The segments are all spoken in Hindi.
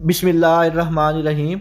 बिस्मिल्लाहिर्रहमानिर्रहीम।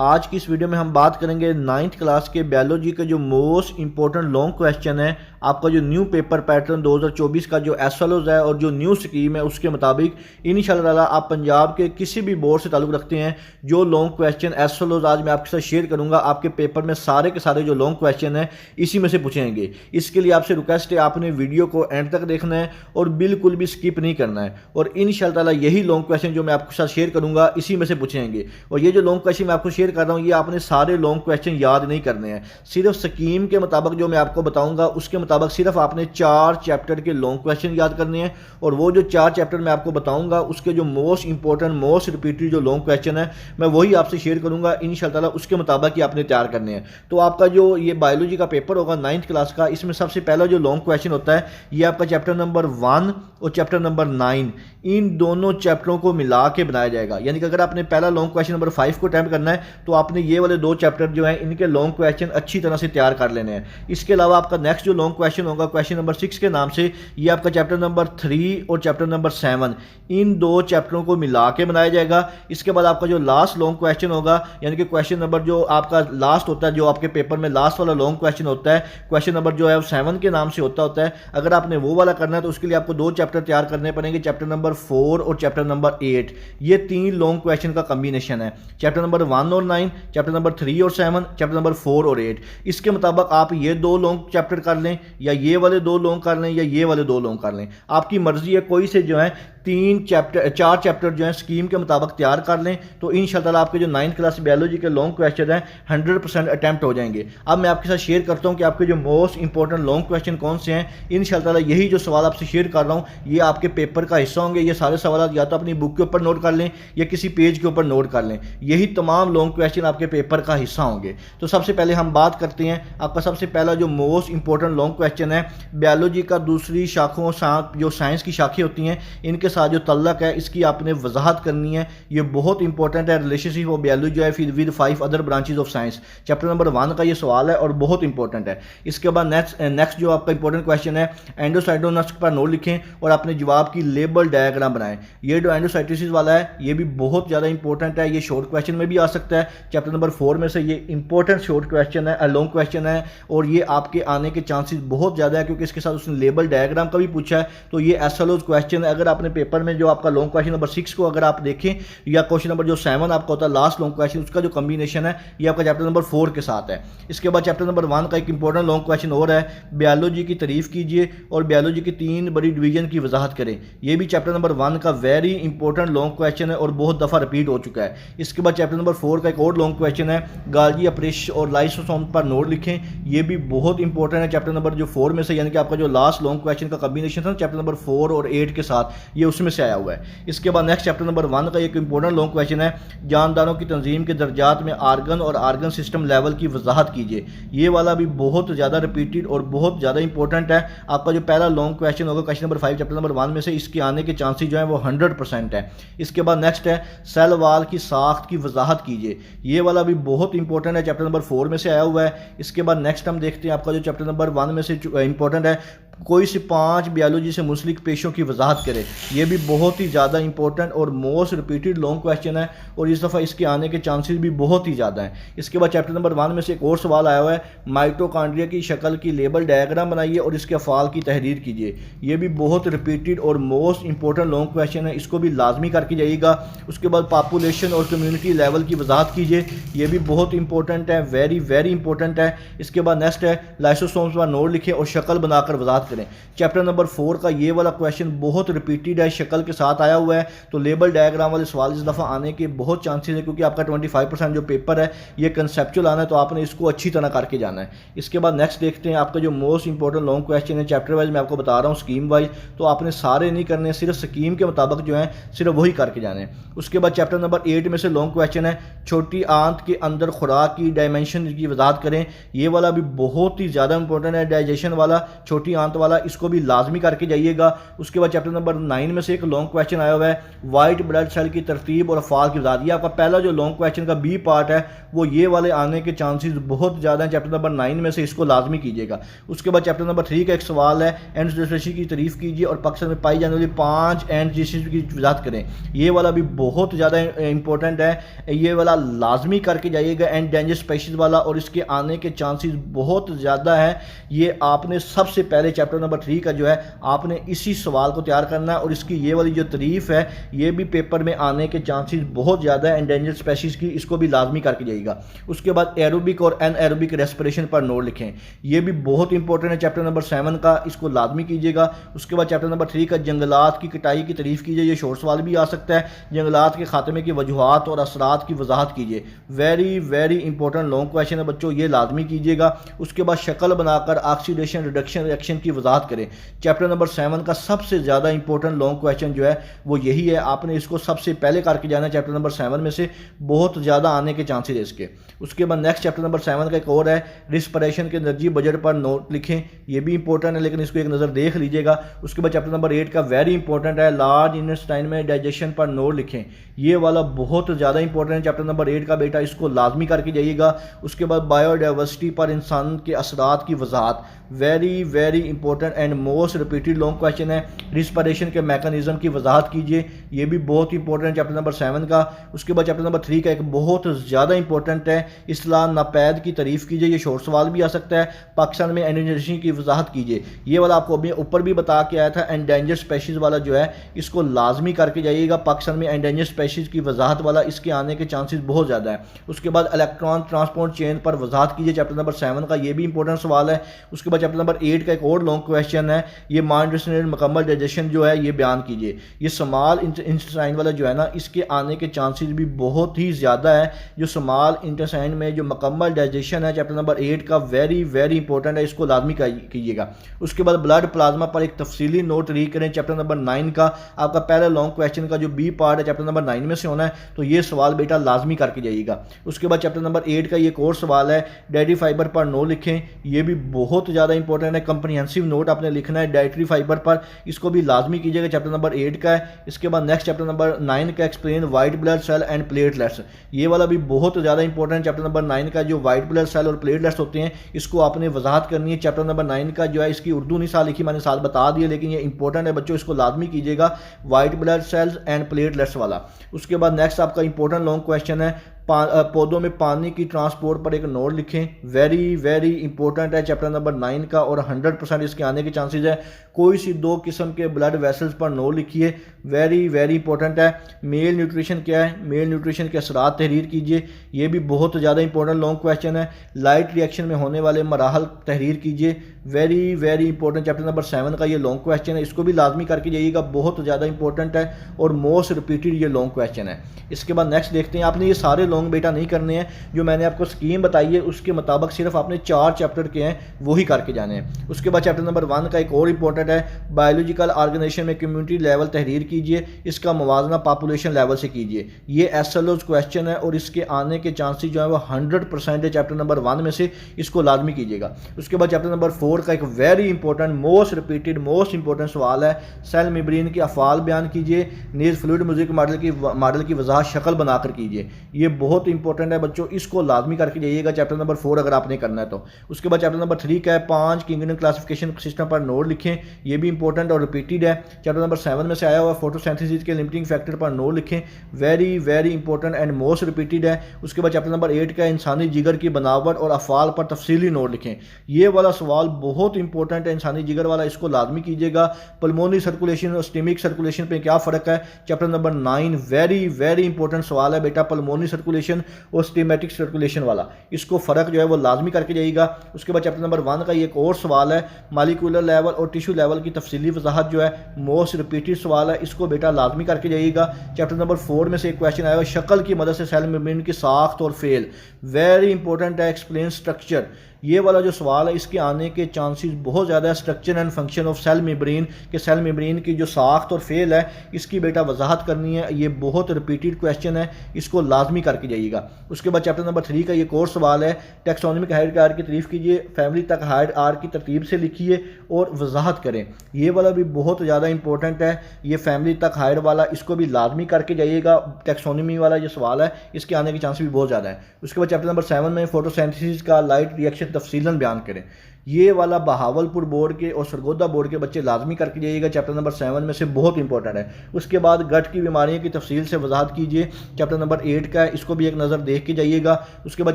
आज की इस वीडियो में हम बात करेंगे नाइन्थ क्लास के बायोलॉजी के जो मोस्ट इंपॉर्टेंट लॉन्ग क्वेश्चन है। आपका जो न्यू पेपर पैटर्न 2024 का जो एसएलओज है और जो न्यू स्कीम है उसके मुताबिक इंशाल्लाह आप पंजाब के किसी भी बोर्ड से ताल्लुक़ रखते हैं, जो लॉन्ग क्वेश्चन एसएलओज आज मैं आपके साथ शेयर करूँगा आपके पेपर में सारे के सारे जो लॉन्ग क्वेश्चन हैं इसी में से पूछेंगे। इसके लिए आपसे रिक्वेस्ट है आपने वीडियो को एंड तक देखना है और बिल्कुल भी स्किप नहीं करना है। और इंशाल्लाह यही लॉन्ग क्वेश्चन जो मैं आपके साथ शेयर करूँगा इसी में से पूछेंगे। और ये जो लॉन्ग क्वेश्चन मैं आपको शेयर कर रहा हूँ ये आपने सारे लॉन्ग क्वेश्चन याद नहीं करने हैं, सिर्फ स्कीम के मुताबिक जो मैं आपको बताऊंगा उसके मुताबिक सिर्फ आपने 4 चैप्टर के लॉन्ग क्वेश्चन याद करने हैं। और वो जो 4 चैप्टर मैं आपको बताऊंगा उसके जो मोस्ट इंपॉर्टेंट मोस्ट रिपीटेड जो लॉन्ग क्वेश्चन है मैं वही आपसे शेयर करूंगा इंशाल्लाह, उसके मुताबिक ही आपने तैयार करने हैं। तो आपका जो ये बायोलॉजी का पेपर होगा 9th क्लास का, इसमें सबसे पहला जो लॉन्ग क्वेश्चन होता है ये आपका चैप्टर नंबर 1 और चैप्टर नंबर 9 इन दोनों चैप्टरों को मिला के बनाया जाएगा। यानी कि अगर आपने पहला लॉन्ग क्वेश्चन नंबर 5 को अटेम्प्ट करना है तो आपने ये वाले 2 चैप्टर जो हैं इनके लॉन्ग क्वेश्चन अच्छी तरह से तैयार कर लेने हैं। इसके अलावा आपका नेक्स्ट जो लॉन्ग क्वेश्चन होगा क्वेश्चन नंबर 6 के नाम से, ये आपका चैप्टर नंबर 3 और चैप्टर नंबर 7 इन 2 चैप्टरों को मिला के बनाया जाएगा। इसके बाद आपका जो लास्ट लॉन्ग क्वेश्चन होगा यानी कि क्वेश्चन नंबर जो आपका लास्ट होता है, जो आपके पेपर में लास्ट वाला लॉन्ग क्वेश्चन होता है, क्वेश्चन नंबर जो है 7 के नाम से होता है। अगर आपने वो वाला करना है तो उसके लिए आपको 2 चैप्टर तैयार करने पड़ेंगे, चैप्टर नंबर 4 और चैप्टर नंबर 8। ये 3 लॉन्ग क्वेश्चन का कॉम्बिनेशन है, चैप्टर नंबर 1 और 9, चैप्टर नंबर 3 और 7, चैप्टर नंबर 4 और 8। इसके मुताबिक आप ये 2 लॉन्ग चैप्टर कर लें या ये वाले 2 लॉन्ग कर लें या ये वाले 2 लॉन्ग कर लें, आपकी मर्जी है। कोई से जो है 4 चैप्टर जो है स्कीम के मुताबिक तैयार कर लें तो इंशाल्लाह आपके जो 9th क्लास बायोलॉजी के लॉन्ग क्वेश्चन हैं 100% अटैम्प्ट हो जाएंगे। अब मैं आपके साथ शेयर करता हूं कि आपके जो मोस्ट इंपॉर्टेंट लॉन्ग क्वेश्चन कौन से हैं। इंशाल्लाह यही जो सवाल आपसे शेयर कर रहा हूं ये आपके पेपर का हिस्सा होंगे। ये सारे सवाल या तो अपनी बुक के ऊपर नोट कर लें या किसी पेज के ऊपर नोट कर लें, यही तमाम लॉन्ग क्वेश्चन आपके पेपर का हिस्सा होंगे। तो सबसे पहले हम बात करते हैं, आपका सबसे पहला जो मोस्ट इंपॉर्टेंट लॉन्ग क्वेश्चन है बायोलॉजी का दूसरी शाखों साथ जो साइंस की शाखें होती हैं इनके साथ जो तल्लक है इसकी आपने वजाहत करनी है। ये बहुत इंपॉर्टेंट है, रिलेशनशिप ऑफ बायोलॉजी है फिर with 5 other branches of science. Chapter number 1 का ये सवाल है और बहुत इंपॉर्टेंट है। इसके बाद नेक्स्ट जो आपका इंपॉर्टेंट क्वेश्चन है एंडोसाइटोसिस पर नोट लिखें और अपने जवाब की लेबल डायग्राम बनाएं। ये जो एंडोसाइटोसिस वाला है ये भी बहुत ज़्यादा इंपॉर्टेंट है, ये शॉर्ट क्वेश्चन में भी आ सकता है। चैप्टर नंबर 4 में से ये इंपॉर्टेंट शॉर्ट क्वेश्चन है, लॉन्ग क्वेश्चन है और ये आपके आने के चांसेस बहुत ज़्यादा है क्योंकि इसके साथ उसने लेबल डायग्राम का भी पूछा है। तो ये एसएलओज क्वेश्चन है। अगर आपने पेपर में जो आपका लॉन्ग क्वेश्चन नंबर 6 को अगर आप देखें या क्वेश्चन नंबर जो 7 आपका होता है लास्ट लॉन्ग क्वेश्चन, उसका जो कॉम्बिनेशन है ये आपका चैप्टर नंबर 4 के साथ है। इसके बाद चैप्टर नंबर 1 का एक इंपॉर्टेंट लॉन्ग क्वेश्चन और है, बायोलॉजी की तारीफ कीजिए और बायोलॉजी की 3 बड़ी डिवीजन की वजाहत करें। ये भी चैप्टर नंबर 1 का वेरी इंपॉर्टेंट लॉन्ग क्वेश्चन है और बहुत दफ़ा रिपीट हो चुका है। इसके बाद चैप्टर नंबर 4 का एक और लॉन्ग क्वेश्चन है, गाल्गी अपरेशन और लाइसोसोम पर नोट लिखें। ये भी बहुत इंपॉर्टेंट है चैप्टर नंबर जो 4 में से, यानी कि आपका जो लास्ट लॉन्ग क्वेश्चन का कॉम्बिनेशन था चैप्टर नंबर 4 और 8 के साथ, ये उसमें से आया हुआ है। इसके बाद नेक्स्ट चैप्टर नंबर 1 का एक इंपॉर्टेंट लॉन्ग क्वेश्चन है, जानदारों की तंजीम के दर्जात में आर्गन और आर्गन सिस्टम लेवल की वजाहत कीजिए। ये वाला भी बहुत ज़्यादा रिपीटेड और बहुत ज़्यादा इंपॉर्टेंट है। आपका जो पहला लॉन्ग क्वेश्चन होगा क्वेश्चन नंबर 5 चैप्टर नंबर 1 में से, इसके आने के चांसेस जो है वो 100% है। इसके बाद नेक्स्ट है सेल वाल की साख्त की वजाहत कीजिए। ये वाला भी बहुत इंपॉर्टेंट है, चैप्टर नंबर 4 में से आया हुआ है। इसके बाद नेक्स्ट हम देखते हैं आपका जो चैप्टर नंबर 1 में से इंपॉर्टेंट है, कोई से 5 बायोलॉजी से मुंसलिक पेशों की वजाहत करें। ये भी बहुत ही ज़्यादा इंपॉर्टेंट और मोस्ट रिपीटेड लॉन्ग क्वेश्चन है और इस दफ़ा इसके आने के चांसेस भी बहुत ही ज़्यादा हैं। इसके बाद चैप्टर नंबर 1 में से एक और सवाल आया हुआ है, माइटोकॉन्ड्रिया की शक्ल की लेबल डायग्राम बनाइए और इसके अफ़ाल की तहरीर कीजिए। ये भी बहुत रिपीटेड और मोस्ट इंपॉर्टेंट लॉन्ग क्वेश्चन है, इसको भी लाजमी करके जाइएगा। उसके बाद पॉपुलेशन और कम्युनिटी लेवल की वजाहत कीजिए। ये भी बहुत इंपॉर्टेंट है, वेरी वेरी इंपॉर्टेंट है। इसके बाद नेक्स्ट है लाइसोसोम्स पर नोट लिखें और शक्ल बनाकर वजाहत करें। चैप्टर नंबर 4 का ये वाला क्वेश्चन बहुत रिपीटेड है, शक्ल के साथ आया हुआ है। तो लेबल डायग्राम वाले सवाल इस दफ़ा आने के बहुत चांसेस है क्योंकि आपका 25% जो पेपर है ये कंसेप्चुअल आना है, तो आपने इसको अच्छी तरह करके जाना है। इसके बाद नेक्स्ट देखते हैं आपका जो मोस्ट इंपॉर्टेंट लॉन्ग क्वेश्चन है, चैप्टर वाइज मैं आपको बता रहा हूँ स्कीम वाइज, तो आपने सारे नहीं करने, सिर्फ स्कीम के मुताबिक जो है सिर्फ वही करके जाने हैं। उसके बाद चैप्टर नंबर 8 में से लॉन्ग क्वेश्चन है, छोटी आंत के अंदर खुराक की डायमेंशन की वजाहत करें। ये वाला भी बहुत ही ज़्यादा इंपॉर्टेंट है, डाइजेशन वाला, छोटी आंत प्रांत वाला, इसको भी लाजमी करके जाइएगा। उसके बाद चैप्टर नंबर 9 में से एक लॉन्ग क्वेश्चन आया हुआ है, वाइट ब्लड सेल की तरतीब और अफाल की वजाहत। ये आपका पहला जो लॉन्ग क्वेश्चन का बी पार्ट है वो ये वाले आने के चांसेस बहुत ज़्यादा हैं। चैप्टर नंबर 9 में से इसको लाजमी कीजिएगा। उसके बाद चैप्टर नंबर 3 का एक सवाल है, एंजियोस्पेसी की तारीफ कीजिए और पाकिस्तान में पाई जाने वाली 5 एंजियोस्पेसी की वजाहत करें। ये वाला भी बहुत ज़्यादा इंपॉर्टेंट है, ये वाला लाजमी करके जाइएगा एंडेंजर स्पीशीज वाला, और इसके आने के चांसेस बहुत ज़्यादा है। ये आपने सबसे पहले चैप्टर नंबर 3 का जो है आपने इसी सवाल को तैयार करना है, और इसकी ये वाली जो तारीफ है ये भी पेपर में आने के चांसेस बहुत ज़्यादा है एंडेंजर स्पीशीज की, इसको भी लाजमी करके जाइएगा। उसके बाद एरोबिक और एनएरोबिक रेस्पिरेशन पर नोट लिखें, ये भी बहुत इंपॉर्टेंट है चैप्टर नंबर 7 का, इसको लाजमी कीजिएगा। उसके बाद चैप्टर नंबर 3 का जंगलात की कटाई की तारीफ कीजिए, ये शॉर्ट सवाल भी आ सकता है। जंगलात के खात्मे की वजूहात और असरात की वजाहत कीजिए, very very important long question है बच्चों, ये लाजमी कीजिएगा। उसके बाद शक्ल बनाकर ऑक्सीडेशन रिडक्शन रिएक्शन की वजाहत करें। चैप्टर नंबर 7 का सबसे ज़्यादा इंपॉर्टेंट लॉन्ग क्वेश्चन जो है वो यही है, आपने इसको सबसे पहले करके जाना है। चैप्टर नंबर 7 में से बहुत ज़्यादा आने के चांसेस है इसके। उसके बाद नेक्स्ट चैप्टर नंबर 7 का एक और है, रिस्पिरेशन के एनर्जी बजट पर नोट लिखें, ये भी इंपॉर्टेंट है लेकिन इसको एक नज़र देख लीजिएगा। उसके बाद चैप्टर नंबर 8 का वेरी इंपॉर्टेंट है, लार्ज इंटेस्टाइन में डाइजेशन पर नोट लिखें, ये वाला बहुत ज़्यादा इंपॉर्टेंट है चैप्टर नंबर 8 का बेटा, इसको लाजमी करके जाइएगा। उसके बाद बायोडाइवर्सिटी पर इंसान के असरात की वजाहत, very very important and most repeated long question है, रिस्पिरेशन के मैकेनिज्म की वजाहत कीजिए, ये भी बहुत इंपॉर्टेंट है चैप्टर नंबर 7 का। उसके बाद चैप्टर नंबर 3 का एक बहुत ज़्यादा इंपॉर्टेंट है, इस्लाम नापैद की तारीफ कीजिए, ये शॉर्ट सवाल भी आ सकता है। पाकिस्तान में एंडेंजर की वजाहत कीजिए, ये वाला आपको अभी ऊपर भी बता के आया था, एंडेंजर स्पीशीज़ वाला जो है इसको लाजमी करके जाइएगा। पाकिस्तान में एंडेंजर स्पीशीज़ की वजाहत वाला, इसके आने के चांसेस बहुत ज़्यादा है। उसके बाद इलेक्ट्रॉन ट्रांसपोर्ट चेन पर वजाहत कीजिए, चैप्टर नंबर 7 का, ये भी इंपॉर्टेंट सवाल है। उसके बाद चैप्टर नंबर 8 का एक और लॉन्ग क्वेश्चन है, ये माइंड मुकम्मल डाइजेशन जो है ये बयान कीजिए, ये स्मॉल इंटेस्टाइन वाला जो है ना इसके आने के चांसेस भी बहुत ही ज़्यादा है। जो स्मॉल इंटेस्टाइन में जो मुकम्मल डाइजेशन है चैप्टर नंबर 8 का, वेरी वेरी इंपॉर्टेंट है, इसको लाजमी कीजिएगा। उसके बाद ब्लड प्लाज्मा पर एक तफसीली नोट रीड करें, चैप्टर नंबर 9 का, आपका पहला लॉन्ग क्वेश्चन का जो बी पार्ट है चैप्टर नंबर 9 में से होना है, तो ये सवाल बेटा लाजमी करके जाइएगा। उसके बाद चैप्टर नंबर 8 का ये एक और सवाल है, डाइटरी फाइबर पर नोट लिखें, ये भी बहुत ज़्यादा इंपॉर्टेंट है, कंप्रीहेंसिव नोट आपने लिखना है डाइटरी फाइबर पर, इसको भी लाजमी कीजिएगा, चैप्टर नंबर 8 का है। इसके बाद नेक्स्ट चैप्टर नंबर 9 का explain white blood cell and platelets, ये वाला भी बहुत ज़्यादा इंपॉर्टेंट चैप्टर नंबर 9 का, जो वाइट ब्लड सेल और प्लेटलेट्स होते हैं इसको आपने वजाहत करनी है। चैप्टर नंबर 9 का जो है इसकी उर्दू नहीं साल लिखी, मैंने साल बता दिया लेकिन ये इंपॉर्टेंट है बच्चों, इसको लाजमी कीजिएगा, white blood cells and platelets वाला। उसके बाद नेक्स्ट आपका इंपॉर्टेंट लॉन्ग क्वेश्चन है, पौधों में पानी की ट्रांसपोर्ट पर एक नोट लिखें, वेरी वेरी इंपॉर्टेंट है चैप्टर नंबर 9 का, और 100% इसके आने के चांसेस है। कोई सी 2 किस्म के ब्लड वेसल्स पर नोट लिखिए, वेरी वेरी इंपॉर्टेंट है। मेल न्यूट्रिशन क्या है, मेल न्यूट्रिशन के असरात तहरीर कीजिए, ये भी बहुत ज़्यादा इंपॉर्टेंट लॉन्ग क्वेश्चन है। लाइट रिएक्शन में होने वाले मराहल तहरीर कीजिए, very very important chapter number 7 का ये लॉन्ग क्वेश्चन है, इसको भी लाजमी करके जाइएगा, बहुत ज़्यादा इंपॉर्टेंट है और मोस्ट रिपीटेड ये लॉन्ग क्वेश्चन है। इसके बाद नेक्स्ट देखते हैं, आपने ये सारे लॉन्ग बेटा नहीं करने हैं, जो मैंने आपको स्कीम बताई है उसके मुताबिक सिर्फ आपने 4 चैप्टर के हैं वही करके जाने हैं। उसके बाद चैप्टर नंबर 1 का एक और इंपॉर्टेंट है, बायोलॉजिकल ऑर्गेनाइजेशन में कम्युनिटी लेवल तहरीर कीजिए, इसका मुवाजना पॉपुलेशन लेवल से कीजिए, ये एसएलओज क्वेश्चन है और इसके आने के चांसेस जो है वो 100% है चैप्टर नंबर 1 में से, इसको लाजमी कीजिएगा। उसके बाद चैप्टर नंबर 4 का एक very important most repeated most important सवाल है, सेल मेम्ब्रेन के अफाल बयान कीजिए, नीज फ्लूइड म्यूजिक मॉडल की वजाहत शक्ल बनाकर कीजिए, ये बहुत इंपॉर्टेंट है बच्चों, इसको लाजमी करके जाइएगा चैप्टर नंबर 4 अगर आपने करना है तो। उसके बाद चैप्टर नंबर 3 का है, 5 किंगडम क्लासिफिकेशन सिस्टम पर नोट लिखें, ये भी इंपॉर्टेंट और रिपीटेड है। चैप्टर नंबर 7 में से आया हुआ फोटोसिंथेसिस के लिमिटिंग फैक्टर पर नोट लिखें, very very important and most repeated है। उसके बाद चैप्टर नंबर 8 का इंसानी जिगर की बनावट और अफाल पर तफसीली नोट लिखें, ये वाला सवाल बहुत इंपॉर्टेंट है, इंसानी जिगर वाला, इसको लाजमी कीजिएगा। पल्मोनरी सर्कुलेशन और स्टेमिक सर्कुलेशन पे क्या फ़र्क है, chapter number 9 very very important सवाल है बेटा, पल्मोनरी सर्कुलेशन और स्टेमेटिक सर्कुलेशन वाला, इसको फ़र्क जो है वो लाजमी करके जाइएगा। उसके बाद चैप्टर नंबर 1 का एक और सवाल है, मालिकुलर लेवल और टिश्यू लेवल की तफसीली वजाहत जो है मोस्ट रिपीटेड सवाल है, इसको बेटा लाजमी करके जाइएगा। चैप्टर नंबर 4 में से एक क्वेश्चन आएगा, शक्ल की मदद से सेल मेम्ब्रेन की साख्त और फेल, वेरी इंपॉर्टेंट है, एक्सप्लेन स्ट्रक्चर, ये वाला जो सवाल है इसके आने के चांसेस बहुत ज़्यादा है। Structure and function of cell membrane के सेल मेम्ब्रेन की जो साख्त और फेल है इसकी बेटा वजाहत करनी है। ये बहुत रिपीटेड क्वेश्चन है, इसको लाजमी करके जाइएगा। उसके बाद चैप्टर नंबर 3 का ये कोर सवाल है, टेक्सोनोमिक हायरार्की की तारीफ कीजिए, फैमिली तक हायरार्की की तरतीब से लिखिए और वजाहत करें। ये वाला भी बहुत ज़्यादा इंपॉर्टेंट है, ये फैमिली तक हायर वाला, इसको भी लाजमी करके जाइएगा। टेक्सोनोमी वाला जो सवाल है इसके आने के चांस भी बहुत ज़्यादा है। उसके बाद चैप्टर नंबर 7 में फोटोसिंथेसिस का लाइट रिएक्शन तफसीलन बयान करें। ये वाला बहावलपुर बोर्ड के और सरगोदा बोर्ड के बच्चे लाजमी करके जाइएगा, चैप्टर नंबर 7 में से बहुत इंपॉर्टेंट है। उसके बाद गट की बीमारियों की तफसील से वजाहत कीजिए, चैप्टर नंबर 8 का है, इसको भी एक नज़र देख के जाइएगा। उसके बाद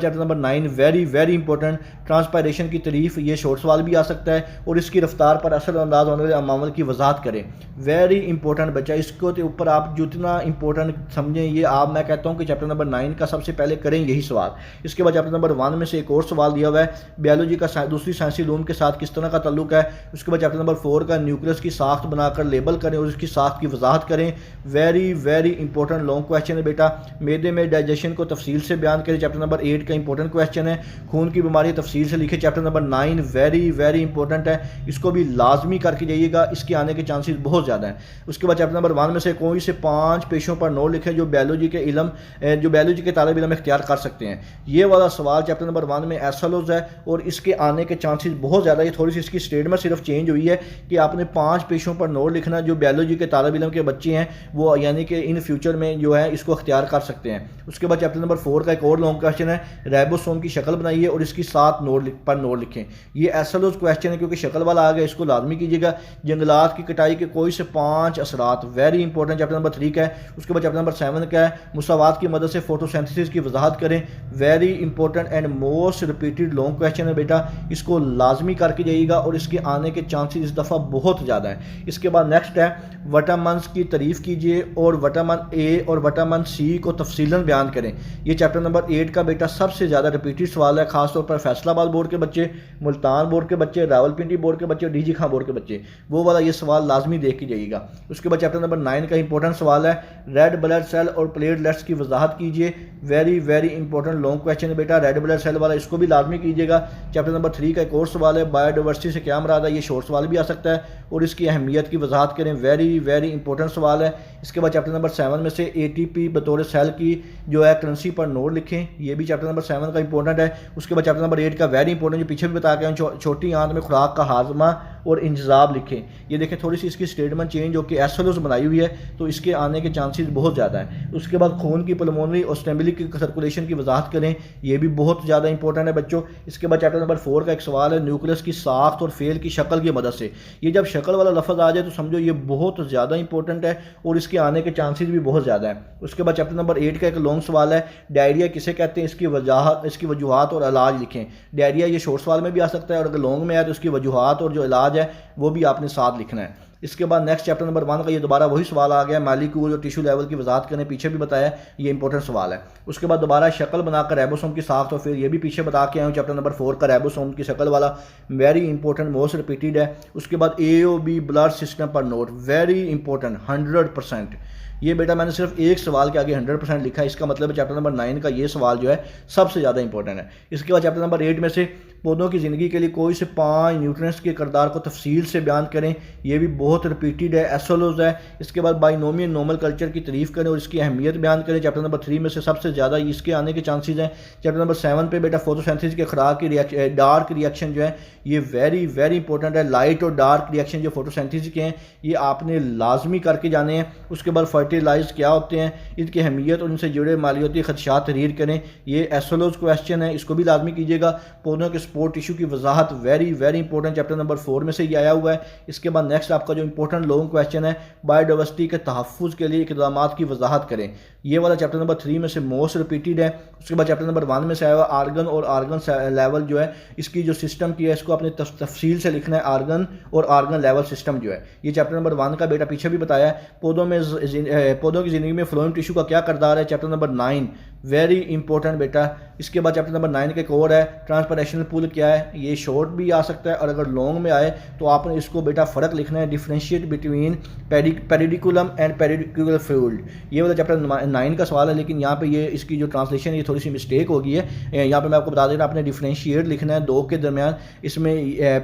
chapter number 9 very very important, transpiration की तारीफ, ये शॉर्ट सवाल भी आ सकता है और इसकी रफ्तार पर असर अंदाज होने वाले अमावल की वजाहत करें। वेरी इंपॉर्टेंट बच्चा, इसको के ऊपर आप जितना इंपॉर्टेंट समझें ये आप, मैं कहता हूँ कि चैप्टर नंबर 9 का सबसे पहले करें यही सवाल। इसके बाद चैप्टर नंबर 1 में से एक और सवाल दिया हुआ है, बायोलॉजी का दूसरी साइंसी लूम के साथ किस तरह का ताल्लुक है। उसके बाद चैप्टर नंबर 4 का न्यूक्लियस की साख्त बनाकर लेबल करें और उसकी साख्त की वजाहत करें। Very very important long question है बेटा। मैदे में डाइजेशन को तफसील से बयान करें, चैप्टर नंबर 8 का इंपॉर्टेंट क्वेश्चन है। खून की बीमारी तफसील से लिखे, chapter number 9 very very important है, इसको भी लाजमी करके जाइएगा, इसके आने के चांसेस बहुत ज़्यादा हैं। उसके बाद चैप्टर नंबर 1 में से कोई से 5 पेशों पर नोट लिखे जो बायोलॉजी के तालिब इल्म इख्तियार कर सकते हैं। ये वाला सवाल चैप्टर नंबर 1 में एसएलओज है और इसके आने के चांसेस बहुत ज़्यादा। ये थोड़ी सी इसकी स्टेटमेंट सिर्फ चेंज हुई है कि आपने 5 पेशों पर नोट लिखना जो बायोलॉजी के तालिब इल्म के बच्चे हैं वो यानी कि इन फ्यूचर में जो है इसको अख्तियार कर सकते हैं। उसके बाद चैप्टर नंबर 4 का एक और लॉन्ग क्वेश्चन है, राइबोसोम की शक्ल बनाइए और इसकी 7 नोट पर नोट लिखें। ये एसएलओज क्वेश्चन है क्योंकि शक्ल वाला आ गया, इसको लाजमी कीजिएगा। जंगलात की कटाई के कोई से 5 असरात, वेरी इंपॉर्टेंट, चैप्टर नंबर 3 का है। उसके बाद चैप्टर नंबर 7 का है, मुसावात की मदद से फोटोसिंथेसिस की वजाहत करें। Very important and most repeated long question है बेटा, इसको लाजमी करके जाइएगा और इसके आने के चांसेस इस दफ़ा बहुत ज़्यादा है। इसके बाद नेक्स्ट है, विटामिन्स की तारीफ कीजिए और विटामिन ए और विटामिन सी को तफसीलन बयान करें। ये चैप्टर नंबर 8 का बेटा सबसे ज़्यादा रिपीटेड सवाल है, खासतौर पर फैसलाबाद बोर्ड के बच्चे, मुल्तान बोर्ड के बच्चे, रावलपिंडी बोर्ड के बच्चे और डीजी खां बोर्ड के बच्चे, वो वाला ये सवाल लाजमी देख के जाइएगा। उसके बाद चैप्टर नंबर 9 का इंपॉर्टेंट सवाल है, रेड ब्लड सेल और प्लेटलेट्स की वजाहत कीजिए। Very very important long question है बेटा, रेड ब्लड सेल वाला, इसको भी लाजमी कीजिएगा। चैप्टर नंबर 3 का एक और सवाल है, बायोडाइवर्सिटी से क्या मुराद है, ये शॉर्ट सवाल भी आ सकता है और इसकी अहमियत की वजाहत करें। वेरी वेरी इंपॉर्टेंट सवाल है। इसके बाद चैप्टर नंबर 7 में से एटीपी बतौर सेल की जो है करेंसी पर नोट लिखें, ये भी चैप्टर नंबर 7 का इंपॉर्टेंट है। उसके बाद चैप्टर नंबर 8 का वेरी इंपॉर्टेंट, जो पीछे भी बता के छोटी आंत में खुराक का हाजमा और इंतजाम लिखें। ये देखें थोड़ी सी इसकी स्टेटमेंट चेंज हो कि एसएलओज बनाई हुई है तो इसके आने के चांसेस बहुत ज़्यादा है। उसके बाद खून की पल्मोनरी और स्टेमिली की सर्कुलेशन की वजाहत करें, ये भी बहुत ज़्यादा इंपॉर्टेंट है बच्चों। इसके बाद चैप्टर नंबर 4 का एक सवाल है, न्यूक्लियस की साख्त और फेल की शक्ल की मदद से। ये जब शक्ल वाला लफ्ज़ आ जाए तो समझो ये बहुत ज़्यादा इंपॉर्टेंट है और इसके आने के चांसेस भी बहुत ज़्यादा है। उसके बाद चैप्टर नंबर 8 का एक लॉन्ग सवाल है, डायरिया किसे कहते हैं, इसकी वजूहात और इलाज लिखें। डायरिया ये शॉर्ट सवाल में भी आ सकता है और अगर लॉन्ग में आए तो उसकी वजूहात और जो इलाज है वो भी आपने साथ लिखना है। इसके बाद नेक्स्ट चैप्टर नंबर 1 का ये दोबारा वही सवाल आ गया, मालिक्यूल और टिश्यू लेवल की वजाहत करने, पीछे भी बताया ये इंपॉर्टेंट सवाल है। उसके बाद दोबारा शक्ल बनाकर राइबोसोम की साख्त और फिर ये भी पीछे बता के आया हूँ, चैप्टर नंबर 4 का राइबोसोम की शक्ल वाला वेरी इंपॉर्टेंट मोस्ट रिपीटेड है। उसके बाद AOB ब्लड सिस्टम पर नोट, वेरी इंपॉर्टेंट 100%। ये बेटा मैंने सिर्फ एक सवाल के आगे 100% लिखा है, इसका मतलब चैप्टर नंबर 9 का ये सवाल जो है सबसे ज़्यादा इंपॉर्टेंट है। इसके बाद चैप्टर नंबर 8 में से पौधों की ज़िंदगी के लिए कोई से 5 न्यूट्रिएंट्स के किरदार को तफसील से बयान करें, ये भी बहुत रिपीटेड है, एसएलओज है। इसके बाद बाइनोमियल नॉर्मल कल्चर की तारीफ करें और इसकी अहमियत बयान करें, चैप्टर नंबर 3 में से सबसे ज़्यादा इसके आने के चांसेस हैं। चैप्टर नंबर 7 पे बेटा फोटोसिंथेसिस के खुराक की डार्क रिएक्शन जो है ये वेरी वेरी इंपॉर्टेंट है। लाइट और डार्क रिएक्शन जो फोटोसिंथेसिस के हैं ये आपने लाजमी करके जाने हैं। उसके बाद फर्टिलाइज क्या होते हैं, इनकी अहमियत और इनसे जुड़े मालियाती खदशात तहरीर करें, ये एसएलओज क्वेश्चन है, इसको भी लाजमी कीजिएगा। पौधों के स्पोर्ट टिश्यू की वजाहत very very important, chapter number 4 में से ये आया हुआ है। इसके बाद नेक्स्ट आपका जो इंपॉर्टेंट लॉन्ग क्वेश्चन है, बायोडाइवर्सिटी के तहफ़्फ़ुज़ के लिए इक़दामात की वजाहत करें, ये वाला चैप्टर नंबर 3 में से मोस्ट रिपीटेड है। उसके बाद चैप्टर नंबर 1 में से आया हुआ आर्गन और आर्गन लेवल जो है इसकी जो सिस्टम की है इसको अपने तफसील से लिखना है, आर्गन और आर्गन लेवल सिस्टम जो है ये चैप्टर नंबर 1 का बेटा पीछे भी बताया है। पौधों की ज़िंदगी में फ्लोएम टिश्यू का क्या किरदार है, चैप्टर नंबर 9 वेरी इंपॉर्टेंट बेटा। इसके बाद चैप्टर नंबर 9 का एक और है, ट्रांसपोर्टेशनल पुल क्या है। ये शॉर्ट भी आ सकता है और अगर लॉन्ग में आए तो आपने इसको बेटा फ़र्क लिखना है, डिफरेंशिएट बिटवीन पेरिडिकुलम एंड पेरिडिकुलर फ्लूइड। ये वाला चैप्टर 9 का सवाल है, लेकिन यहाँ पे ये इसकी जो ट्रांसलेशन ये थोड़ी सी मिस्टेक हो गई है। यहाँ पे मैं आपको बता दे रहा हूँ, आपने डिफरेंशिएट लिखना है दो के दरमियान, इसमें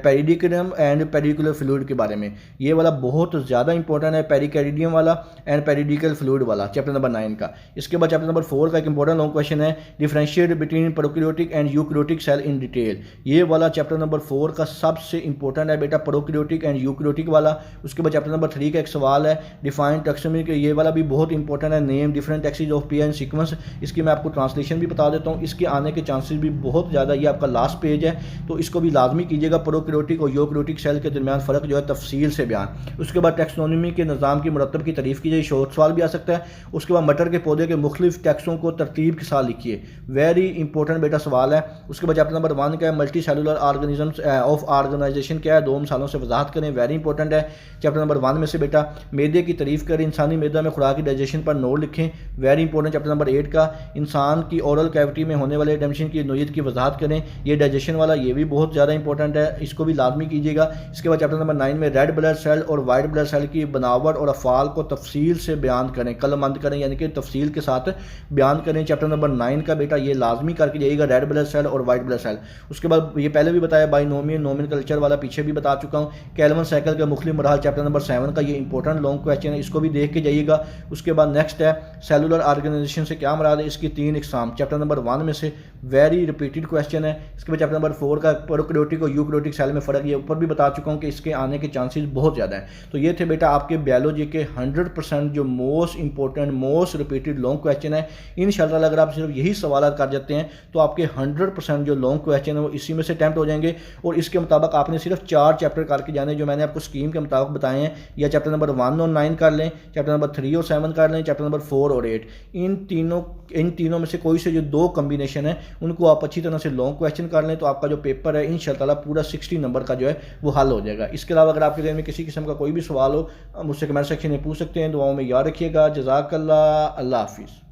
पेरिडिकुलम एंड पेरिडिकुलर फ्लूइड के बारे में। ये वाला बहुत ज़्यादा इंपॉर्टेंट है, पेरिकार्डियम वाला एंड पेरिडिकल फ्लूइड वाला, चैप्टर नंबर 9 का। इसके बाद चैप्टर नंबर 4 का एक इंपॉर्टेंट लॉन्ग क्वेश्चन है, differentiate between prokaryotic and eukaryotic cell in detail. ये वाला चैप्टर नंबर 4 का सबसे इंपॉर्टेंट है बेटा, प्रोकैरियोटिक एंड यूकैरियोटिक वाला। उसके बाद चैप्टर नंबर 3 का एक सवाल है, डिफाइन टैक्सोनॉमी के, ये वाला भी बहुत इंपॉर्टेंट है, name different taxis of pair and sequence. इसकी मैं आपको ट्रांसलेशन भी बता देता हूँ, इसके आने के चांसेस भी बहुत ज़्यादा। ये आपका लास्ट पेज है तो इसको भी लाजमी कीजिएगा, प्रोकैरियोटिक और यूकैरियोटिक सेल के दरमियान फ़र्क जो है तफसील से बयान। उसके बाद टैक्सोनॉमी के निज़ाम की मुरतब की तारीफ कीजिए, शॉर्ट सवाल भी आ सकता है। उसके बाद मटर के पौधे के मुख्तलिफ टैक्सों को तरतीब के साथ लिखिए, वेरी इंपॉर्टेंट बेटा सवाल है। उसके बाद चैप्टर नंबर 1 का है, multi cellular organisms of organisation क्या है, 2 मिसालों से वजाहत करें, वेरी इंपॉर्टेंट है। चैप्टर नंबर 1 में से बेटा मैदे की तारीफ करें, इंसानी मैदा में खुराक की डाइजेशन पर नोट लिखें, वेरी इंपॉर्टेंट। चैप्टर नंबर 8 का, इंसान की ओरल कैविटी में होने वाले डाइजेशन की नोयत की वजाहत करें, ये डाइजेशन वाला, ये भी बहुत ज़्यादा इंपॉर्टेंट है, इसको भी लाजमी कीजिएगा। इसके बाद चैप्टर नंबर 9 में रेड ब्लड सेल और वाइट ब्लड सेल की बनावट और अफ़ाल को तफसील से बयान करें, कलमबंद करें, यानी कि तफसील के साथ बयान करें। चैप्टर नंबर 9 का बेटा ये लाजमी करके जाइएगा, रेड ब्लड सेल और वाइट ब्लड सेल। उसके बाद ये पहले भी बताया, बाइनोमियल नोमेनक्लेचर वाला पीछे भी बता चुका हूँ। कैल्विन साइकिल के मुख्तलिफ मरहल, चैप्टर नंबर 7 का ये इंपॉर्टेंट लॉन्ग क्वेश्चन है, इसको भी देख के जाइएगा। उसके बाद नेक्स्ट है, सेलुलर ऑर्गेनाइजेशन से क्या मुराद है, इसकी 3 इकसाम, चैप्टर नंबर 1 में से, वेरी रिपीटेड क्वेश्चन है। इसके बाद चैप्टर नंबर 4 का प्रोकैरियोटिक और यूकैरियोटिक सेल में फ़र्क, ये ऊपर भी बता चुका हूँ कि इसके आने के चांसेस बहुत ज़्यादा हैं। तो ये थे बेटा आपके बायोलॉजी के 100% जो most important most repeated long question है। इंशाल्लाह अगर आप सिर्फ यही सवाल कर जाते हैं तो आपके 100% जो लॉन्ग क्वेश्चन है वो इसी में से अटैम्प्ट हो जाएंगे। और इसके मुताबिक आपने सिर्फ 4 चैप्टर करके जाने, जो मैंने आपको स्कीम के मुताबिक बताए हैं, या चैप्टर नंबर 1 और 9 कर लें, चैप्टर नंबर 3 और 7 कर लें, चैप्टर नंबर 4 और 8। इन तीनों में से कोई से जो 2 कम्बिनेशन है उनको आप अच्छी तरह से लॉन्ग क्वेश्चन कर लें तो आपका जो पेपर है इंशाल्लाह पूरा 60 नंबर का जो है वो हल हो जाएगा। इसके अलावा अगर आपके जहन में किसी किस्म का कोई भी सवाल हो मुझसे कमेंट सेक्शन में पूछ सकते हैं। दुआओं में याद रखिएगा। जज़ाकल्लाह, अल्लाह हाफिज़।